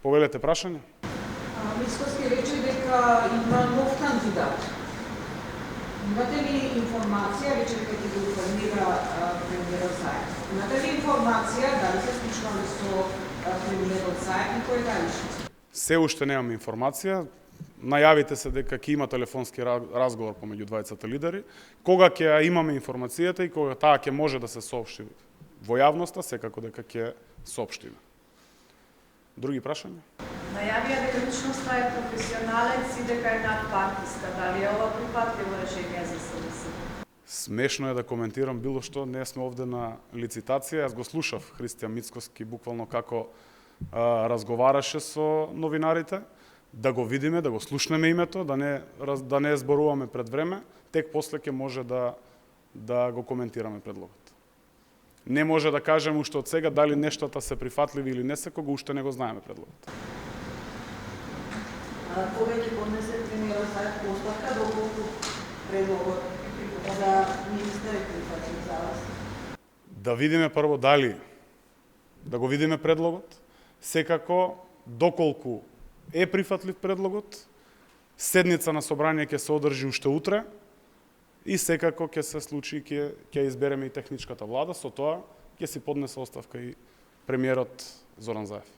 Повелете прашање? Мицкоски рече дека има нов кандидат. Имате ли информација, вече дека ќе го формира премиерот Заев? Имате ли информација дали се случвали со премиерот Заев и кој галишници? Се уште немаме информација. Најавите се дека ќе има телефонски разговор помеѓу двајцата лидери. Кога ќе ја имаме информацијата и кога таа ќе може да се соопшти во јавноста, секако дека ќе соопштиме. Други прашања? Најавија дека личноста е професионалец и дека е надпартиска. Дали е ова прифатливо решение за СДС? Смешно е да коментирам било што, не сме овде на лицитација. Јас го слушав Христијан Мицкоски буквално како разговараше со новинарите, да го видиме, да го слушнеме името, да не зборуваме пред време, тек после ќе може да го коментираме предлогот. Не може да кажеме уште од сега дали нештата се прифатливи или не се, кога уште не го знаеме предлогот. Кога ќе поднесе премиерот Заев оставка, доколку предлогот за министер е прифатлив за вас? Да видиме прво дали, да го видиме предлогот, секако доколку е прифатлив предлогот, седница на собрание ќе се одржи уште утре и секако ќе се случи, ќе избереме и техничката влада, со тоа ќе си поднесе оставка и премиерот Зоран Заев.